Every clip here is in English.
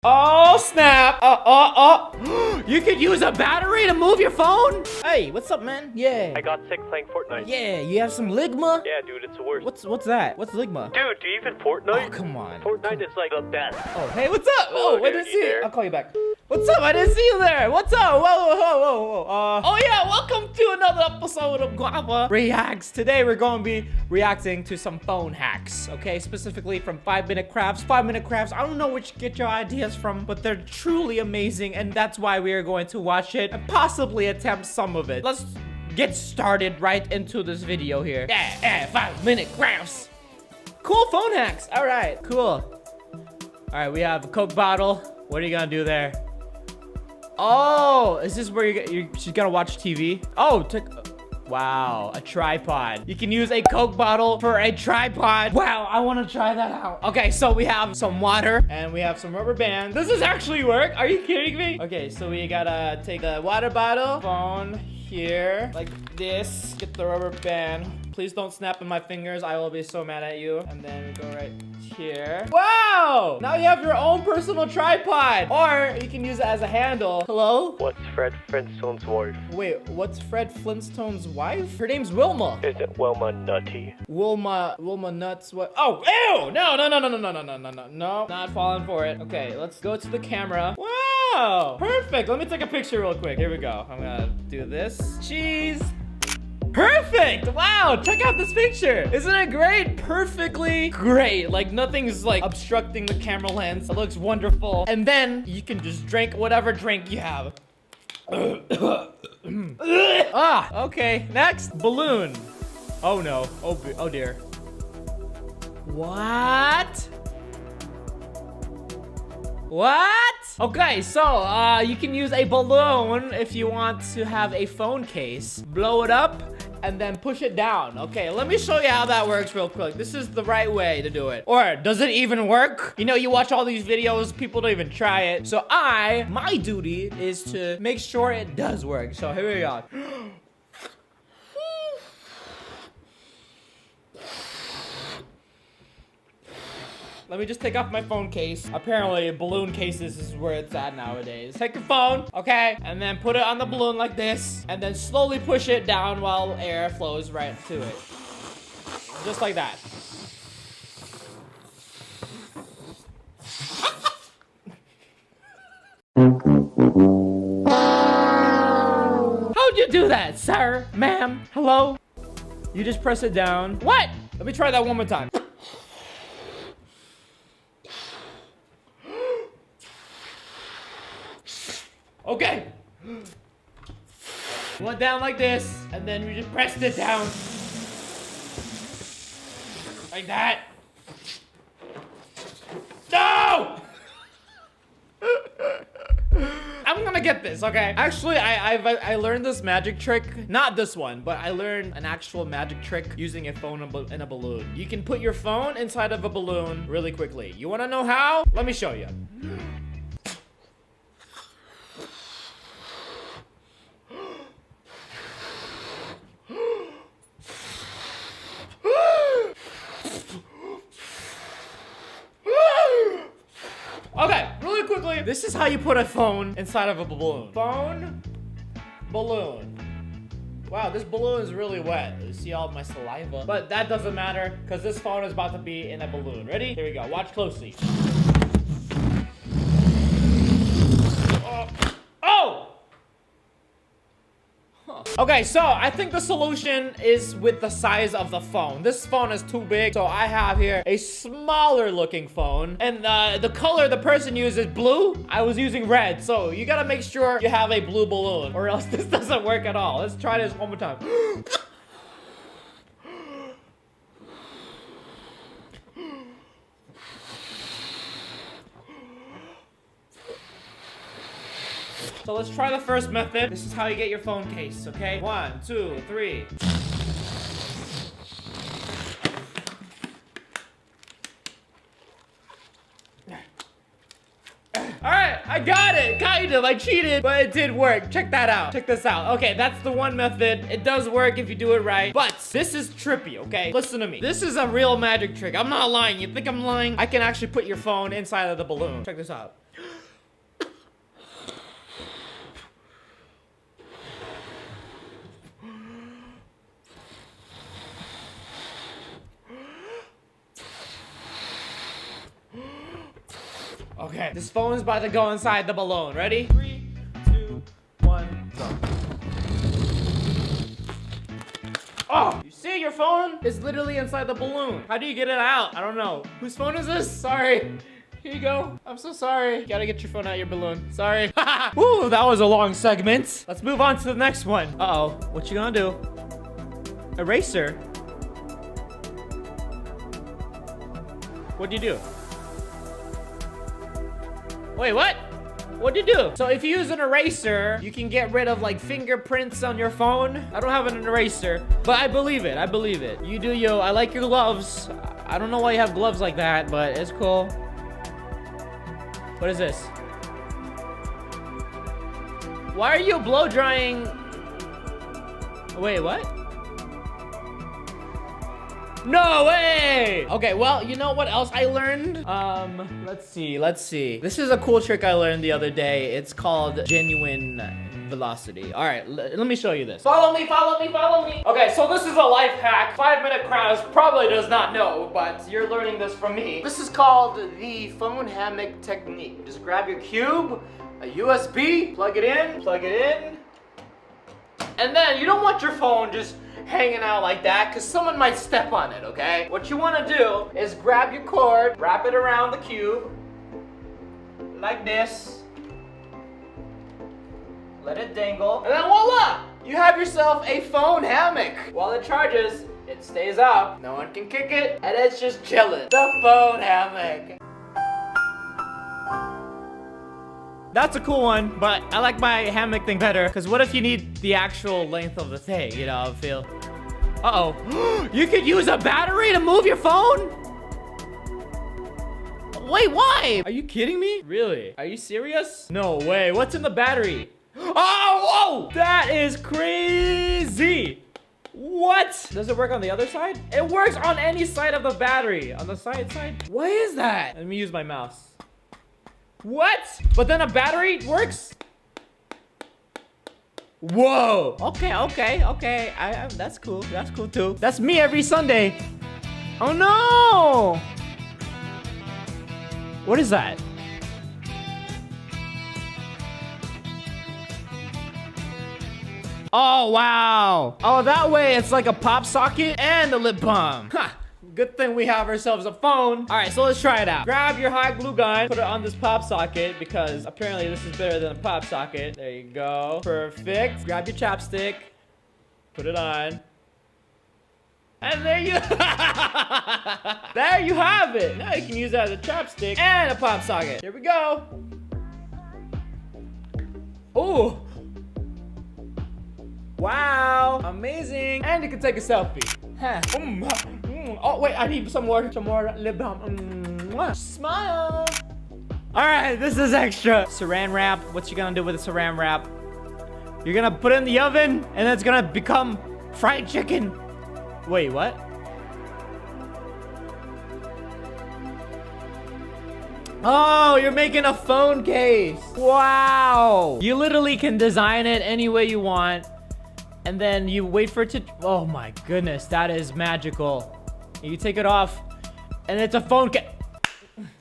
Oh, snap. You could use a battery to move your phone? Hey, what's up, man? Yeah. I got sick playing Fortnite. Yeah, you have some ligma? Yeah, dude, it's the worst. What's that? What's ligma? Dude, do you even Fortnite? Oh, come on. Fortnite is like the best. Oh, hey, what's up? Oh, I dude, didn't you see you. there? I'll call you back. What's up? I didn't see you there. What's up? Whoa. Oh, yeah, welcome to another episode of Guava Reacts. Today, we're going to be reacting to some phone hacks, okay? Specifically from 5-minute crafts. 5-minute crafts, I don't know which you get your ideas from, but they're truly amazing, and that's why we are going to watch it and possibly attempt some of it. Let's get started right into this video here. Yeah, 5-minute crafts. Cool phone hacks. All right, cool. All right, we have a Coke bottle. What are you gonna do there? Oh, is this where she's gonna watch TV? Oh, wow, a tripod. You can use a Coke bottle for a tripod. Wow, I wanna try that out. Okay, so we have some water and we have some rubber bands. Does this actually work? Are you kidding me? Okay, so we gotta take the water bottle, phone here, like this, get the rubber band. Please don't snap in my fingers. I will be so mad at you. And then we go right here. Wow! Now you have your own personal tripod. Or you can use it as a handle. Hello? What's Fred Flintstone's wife? Wait, what's Fred Flintstone's wife? Her name's Wilma. Isn't Wilma nutty? Wilma Nuts, what? Oh, ew! No, not falling for it. Okay, let's go to the camera. Wow! Perfect! Let me take a picture real quick. Here we go. I'm gonna do this. Cheese! Perfect! Wow, check out this picture. Isn't it great? Perfectly great. Like nothing's like obstructing the camera lens. It looks wonderful. And then you can just drink whatever drink you have. Okay, next, balloon. Oh no, oh dear. What? Okay, so you can use a balloon if you want to have a phone case. Blow it up and then push it down. Okay, let me show you how that works real quick. This is the right way to do it. Or does it even work? You know, you watch all these videos, people don't even try it. So my duty is to make sure it does work. So here we go. Let me just take off my phone case. Apparently, balloon cases is where it's at nowadays. Take your phone, okay? And then put it on the balloon like this. And then slowly push it down while air flows right to it. Just like that. How'd you do that, sir? Ma'am? Hello? You just press it down. What? Let me try that one more time. Okay. Went down like this, and then we just pressed it down. Like that. No! I'm gonna get this, okay? Actually, I learned this magic trick. Not this one, but I learned an actual magic trick using a phone in a balloon. You can put your phone inside of a balloon really quickly. You wanna know how? Let me show you. Okay, really quickly, this is how you put a phone inside of a balloon. Phone, balloon. Wow, this balloon is really wet. You see all of my saliva. But that doesn't matter, because this phone is about to be in a balloon. Ready? Here we go, watch closely. Oh! Huh. Okay, so I think the solution is with the size of the phone. This phone is too big, so I have here a smaller looking phone. And the color the person uses blue, I was using red. So you gotta make sure you have a blue balloon or else this doesn't work at all. Let's try this one more time. So let's try the first method. This is how you get your phone case, okay? 1, 2, 3. All right, I got it, kind of. I cheated, but it did work. Check that out. Check this out. Okay, that's the one method. It does work if you do it right, but this is trippy, okay? Listen to me. This is a real magic trick. I'm not lying. You think I'm lying? I can actually put your phone inside of the balloon. Check this out. Okay, this phone's about to go inside the balloon. Ready? 3, 2, 1, go. Oh, you see your phone is literally inside the balloon. How do you get it out? I don't know. Whose phone is this? Sorry. Here you go. I'm so sorry. You gotta get your phone out of your balloon. Sorry. Ooh, that was a long segment. Let's move on to the next one. Uh-oh. What you gonna do? Eraser? What'd you do? Wait, what? What'd you do? So if you use an eraser, you can get rid of like fingerprints on your phone. I don't have an eraser, but I believe it. I believe it. You do you. I like your gloves. I don't know why you have gloves like that, but it's cool. What is this? Why are you blow drying? Wait, what? No way! Okay, well, you know what else I learned? Let's see. This is a cool trick I learned the other day. It's called genuine velocity. All right, let me show you this. Follow me. Okay, so this is a life hack. 5-minute crowds probably does not know, but you're learning this from me. This is called the phone hammock technique. Just grab your cube, a USB, plug it in, and then you don't want your phone just hanging out like that because someone might step on it, okay? What you want to do is grab your cord, wrap it around the cube like this, let it dangle, and then voila! You have yourself a phone hammock. While it charges, it stays up, no one can kick it, and it's just chilling. The phone hammock. That's a cool one, but I like my hammock thing better, because what if you need the actual length of the thing, you know, I feel. Uh-oh. You could use a battery to move your phone? Wait, why? Are you kidding me? Really? Are you serious? No way. What's in the battery? Oh, whoa! That is crazy. What? Does it work on the other side? It works on any side of the battery. On the side? What is that? Let me use my mouse. What? But then a battery works? Whoa. Okay. That's cool. That's cool too. That's me every Sunday. Oh no. What is that? Oh, wow. Oh, that way it's like a pop socket and a lip balm. Ha. Good thing we have ourselves a phone. All right, so let's try it out. Grab your hot glue gun, put it on this pop socket because apparently this is better than a pop socket. There you go. Perfect. Grab your chapstick, put it on. And there you there you have it. Now you can use that as a chapstick and a pop socket. Here we go. Ooh. Wow. Amazing. And you can take a selfie. Huh. Oh wait, I need some more lip balm. Smile. All right, this is extra. Saran wrap. What you gonna do with the saran wrap? You're gonna put it in the oven, and it's gonna become fried chicken. Wait, what? Oh, you're making a phone case. Wow. You literally can design it any way you want, and then you wait for it to. Oh my goodness, that is magical. You take it off, and it's a phone case.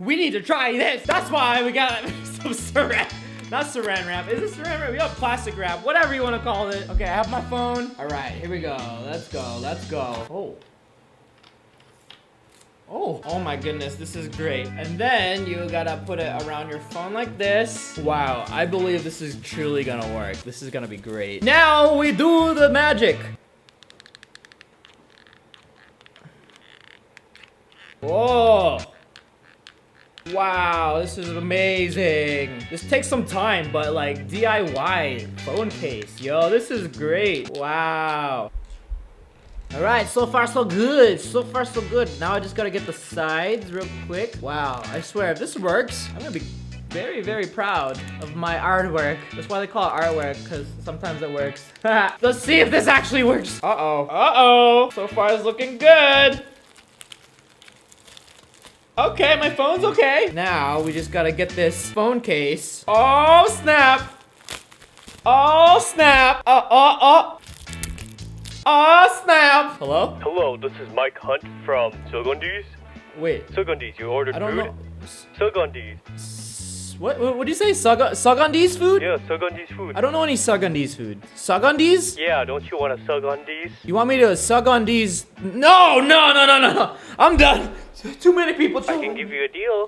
We need to try this. That's why we got some saran. Not saran wrap. Is it saran wrap? We have plastic wrap. Whatever you want to call it. Okay, I have my phone. All right, here we go. Let's go. Oh. Oh my goodness, this is great. And then you gotta put it around your phone like this. Wow, I believe this is truly gonna work. This is gonna be great. Now we do the magic. Whoa. Wow, this is amazing. This takes some time, but like DIY phone case. Yo, this is great. Wow. All right, so far so good. Now I just gotta get the sides real quick. Wow, I swear, if this works, I'm gonna be very, very proud of my artwork. That's why they call it artwork, because sometimes it works. Let's see if this actually works. Uh-oh. So far it's looking good. Okay, my phone's okay. Now we just gotta get this phone case. Oh, snap. Oh, snap. Hello? Hello, this is Mike Hunt from Sogondis. Wait. Sogondis, you ordered I don't food? know. Sogondis. What do you say? Sugandis food? Yeah, sug on these food. I don't know any Sugandis food. Sugandis? Yeah, don't you want to sug on these? You want me to sug on these? No. I'm done. Too many people. I can give you a deal.